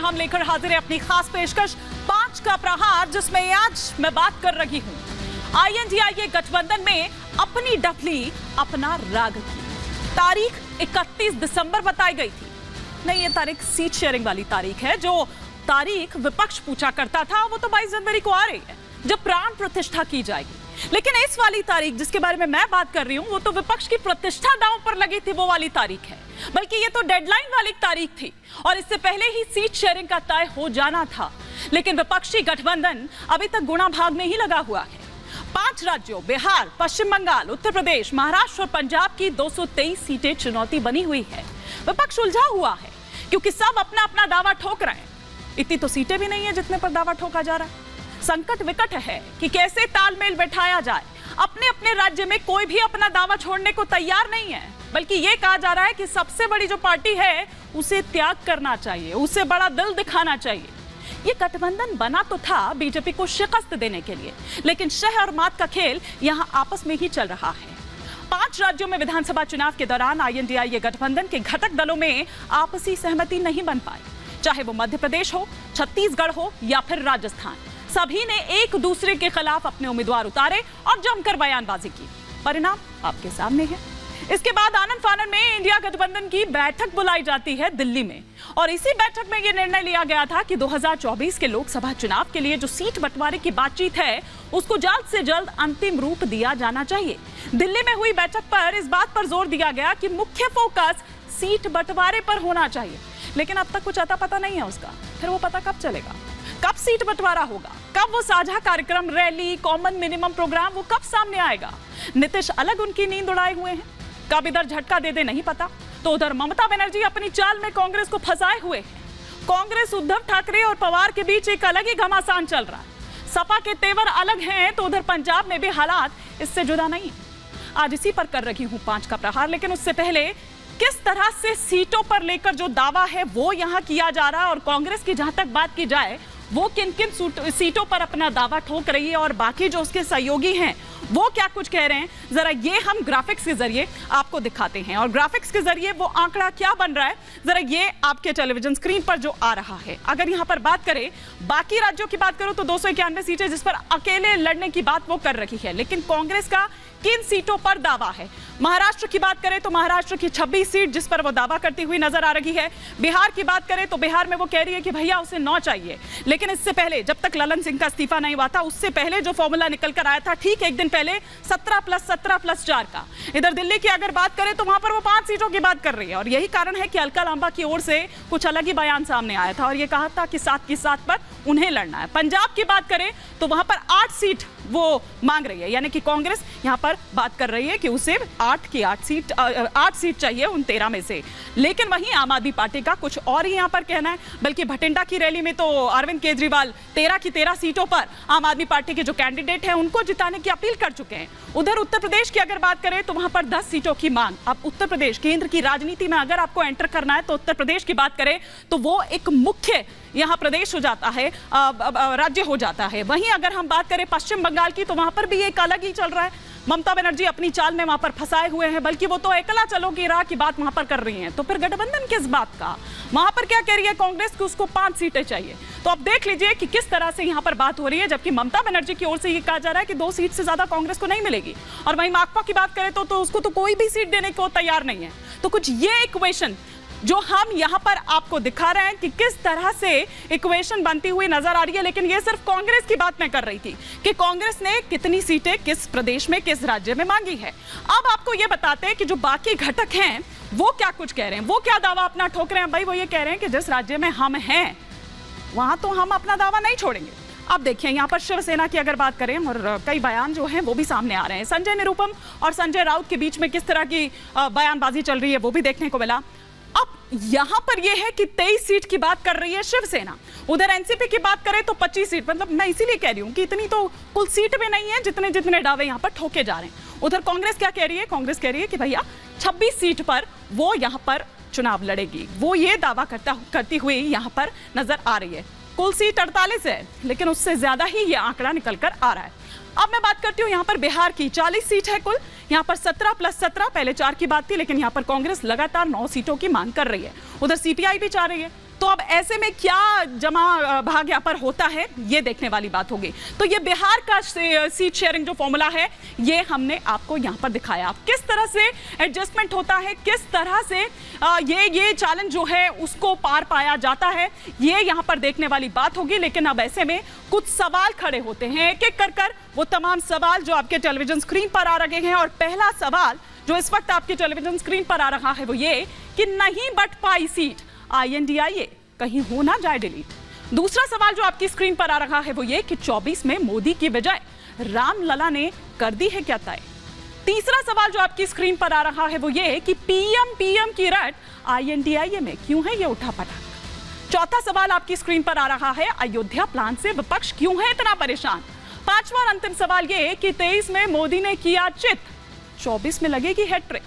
हम लेकर हाजिर हैं अपनी खास पेशकश 5 का प्रहार, जिसमें आज मैं बात कर रही हूं INDIA गठबंधन में अपनी डफली अपना राग की। तारीख 31 दिसंबर बताई गई थी। नहीं, ये तारीख सीट शेयरिंग वाली तारीख है। जो तारीख विपक्ष पूछा करता था वो तो 22 जनवरी को आ रही है, जब प्राण प्रतिष्ठा की जाएगी। लेकिन इस वाली तारीख जिसके बारे में मैं बात कर रही हूं, वो तो विपक्ष की प्रतिष्ठा दांव पर लगी थी, वो वाली तारीख है। बल्कि ये तो डेडलाइन वाली तारीख थी और इससे पहले ही सीट शेयरिंग का तय हो जाना था। लेकिन विपक्षी गठबंधन अभी तक गुणा भाग में ही लगा हुआ है। 5 राज्यों बिहार, पश्चिम बंगाल, उत्तर प्रदेश, महाराष्ट्र और पंजाब की 223 सीटें चुनौती बनी हुई है। विपक्ष उलझा हुआ है क्योंकि सब अपना अपना दावा ठोक रहे हैं। इतनी तो सीटें भी नहीं है जितने पर दावा ठोका जा रहा है। संकट विकट है कि कैसे तालमेल बैठाया जाए। अपने अपने राज्य में कोई भी अपना दावा छोड़ने को तैयार नहीं है, बल्कि यह कहा जा रहा है कि सबसे बड़ी जो पार्टी है उसे त्याग करना चाहिए, उसे बड़ा दिल दिखाना चाहिए। ये गठबंधन बना तो था बीजेपी को शिकस्त देने के लिए, लेकिन शह और मात का खेल यहां आपस में ही चल रहा है। 5 राज्यों में विधानसभा चुनाव के दौरान INDIA गठबंधन के घटक दलों में आपसी सहमति नहीं बन पाई। चाहे वो मध्य प्रदेश हो, छत्तीसगढ़ हो या फिर राजस्थान, सभी ने एक दूसरे के खिलाफ अपने उम्मीदवार उतारे और जमकर बयानबाजी की। परिणाम आपके सामने है। इसके बाद आनन फानन में इंडिया गठबंधन की बैठक बुलाई जाती है दिल्ली में, और इसी बैठक में यह निर्णय लिया गया था कि 2024 के लोकसभा चुनाव के लिए जो सीट बंटवारे की बातचीत है उसको जल्द से जल्द अंतिम रूप दिया जाना चाहिए। दिल्ली में हुई बैठक पर इस बात पर जोर दिया गया कि मुख्य फोकस सीट बंटवारे पर होना चाहिए। लेकिन अब तक कुछ अता पता नहीं है उसका। फिर वो पता कब चलेगा? कब सीट बंटवारा होगा? कब वो साझा कार्यक्रम, रैली, कॉमन मिनिमम प्रोग्राम वो कब सामने आएगा? नीतीश अलग उनकी नींद उड़ाए हुए हैं। कब इधर झटका दे दे नहीं पता, तो उधर ममता बनर्जी अपनी चाल में कांग्रेस को फंसाए हुए हैं। कांग्रेस उद्धव ठाकरे और पवार के बीच एक अलग ही घमासान चल रहा है। सपा के तेवर अलग हैं तो उधर पंजाब में भी हालात इससे जुदा नहीं है। आज इसी पर कर रही हूं 5 का प्रहार, लेकिन उससे पहले किस तरह से सीटों पर लेकर जो दावा है वो यहां किया जा रहा है, और कांग्रेस की जहां तक बात की जाए वो किन किन सीटों पर अपना दावा ठोक रही है और बाकी जो उसके सहयोगी हैं वो क्या कुछ कह रहे हैं, जरा ये हम ग्राफिक्स के जरिए आपको दिखाते हैं। और ग्राफिक्स के जरिए वो आंकड़ा क्या बन रहा है, जरा ये आपके टेलीविजन स्क्रीन पर जो आ रहा है। अगर यहां पर बात करें, बाकी राज्यों की बात करो तो 291 सीटें जिस पर अकेले लड़ने की बात वो कर रही है। लेकिन कांग्रेस का किन सीटों पर दावा है? महाराष्ट्र की बात करें तो महाराष्ट्र की 26 सीट जिस पर वो दावा करती हुई नजर आ रही है। बिहार की बात करें तो बिहार में वो कह रही है कि भैया उसे 9 चाहिए। लेकिन इससे पहले, जब तक ललन सिंह का इस्तीफा नहीं हुआ था, उससे पहले जो फॉर्मूला निकल कर आया था ठीक एक दिन पहले 17 + 17 + 4 का। इधर दिल्ली की अगर बात करें तो वहां पर वो 5 सीटों की बात कर रही है, और यही कारण है कि अलका लांबा की ओर से कुछ अलग ही बयान सामने आया था और ये कहा था कि 7 की 7 पर उन्हें लड़ना है। पंजाब की बात करें तो वहां पर 8 सीट वो मांग रही है, यानी कि कांग्रेस यहां पर बात कर रही है कि उसे 8 की 8 सीट चाहिए उन 13 में से। लेकिन वहीं आम आदमी पार्टी का कुछ और ही यहां पर कहना है। बल्कि भटिंडा की रैली में तो अरविंद केजरीवाल 13 की 13 सीटों पर आम आदमी पार्टी के जो कैंडिडेट हैं उनको जिताने की अपील कर चुके हैं। उधर उत्तर प्रदेश की अगर बात करें तो वहां पर 10 सीटों की मांग। अब उत्तर प्रदेश केंद्र की राजनीति में अगर आपको एंटर करना है तो उत्तर प्रदेश की बात करें तो वो एक मुख्य यहां प्रदेश हो जाता है, राज्य हो जाता है। वहीं अगर हम बात करें पश्चिम बंगाल की तो वहां पर भी एक अलग ही चल रहा है। ममता बनर्जी अपनी चाल में वहां पर फंसाए हुए हैं, बल्कि वो तो एकला चलो की राह की बात वहां पर कर रही हैं। तो फिर गठबंधन किस बात का? वहां पर क्या कह रही है कांग्रेस कि उसको 5 सीटें चाहिए। तो अब देख लीजिए कि किस तरह से यहां पर बात हो रही है, जबकि ममता बनर्जी की ओर से ये कहा जा रहा है कि 2 सीट से ज्यादा कांग्रेस को नहीं मिलेगी। और वहीं माकपा की बात करें तो उसको तो कोई भी सीट देने को तैयार नहीं है। तो कुछ ये इक्वेशन जो हम यहां पर आपको दिखा रहे हैं कि किस तरह से इक्वेशन बनती हुई नजर आ रही है। लेकिन ये सिर्फ कांग्रेस की बात मैं कर रही थी कि कांग्रेस ने कितनी सीटें किस प्रदेश में, किस राज्य में मांगी है। अब आपको ये बताते हैं कि जो बाकी घटक हैं वो क्या कुछ कह रहे हैं, वो क्या दावा अपना ठोक रहे हैं। भाई वो ये कह रहे हैं कि जिस राज्य में हम हैं वहां तो हम अपना दावा नहीं छोड़ेंगे। अब देखिए यहाँ पर शिवसेना की अगर बात करें, और कई बयान जो हैं वो भी सामने आ रहे हैं। संजय निरुपम और संजय राउत के बीच में किस तरह की बयानबाजी चल रही है वो भी देखने को मिला। अब यहां पर यह है कि 23 सीट की बात कर रही है शिवसेना। उधर एनसीपी की बात करें तो 25 सीट, मतलब मैं इसीलिए कह रही हूं कि इतनी तो कुल सीट में नहीं है जितने जितने दावे यहां पर ठोके जा रहे हैं। उधर कांग्रेस क्या कह रही है? कांग्रेस कह रही है कि भैया 26 सीट पर वो यहां पर चुनाव लड़ेगी। वो ये दावा करती हुई यहां पर नजर आ रही है। कुल सीट 48 है, लेकिन उससे ज्यादा ही ये आंकड़ा निकल कर आ रहा है। अब मैं बात करती हूँ यहाँ पर बिहार की। 40 सीट है कुल, यहाँ पर 17 + 17, पहले 4 की बात थी, लेकिन यहाँ पर कांग्रेस लगातार 9 सीटों की मांग कर रही है। उधर सीपीआई भी चाह रही है तो अब ऐसे में क्या जमा भाग यहाँ पर होता है, ये देखने वाली बात होगी। तो ये बिहार का सीट शेयरिंग जो फॉर्मूला है, ये हमने आपको यहाँ पर दिखाया। अब किस तरह से एडजस्टमेंट होता है, किस तरह से ये चैलेंज जो है उसको पार पाया जाता है, ये यहाँ पर देखने वाली बात होगी। लेकिन अब ऐसे में कुछ सवाल खड़े होते हैं, एक एक कर वो तमाम सवाल जो आपके टेलीविजन स्क्रीन पर आ रहे हैं। और पहला सवाल जो इस वक्त आपके टेलीविजन स्क्रीन पर आ रहा है वो ये कि नहीं बट पाई सीट INDIA कहीं हो ना जाए डिलीट। दूसरा सवाल जो आपकी स्क्रीन पर आ रहा है वो ये कि 24 में मोदी की बजाय रामलला ने कर दी है क्या तय। तीसरा सवाल जो आपकी स्क्रीन पर आ रहा है वो ये कि PM की रट INDIA में क्यों है ये उठापटक। चौथा सवाल आपकी स्क्रीन पर आ रहा है अयोध्या प्लान से विपक्ष क्यों है इतना परेशान। पांचवा और अंतिम सवाल ये कि 23 में मोदी ने किया चित, 24 में लगेगी हैट्रिक।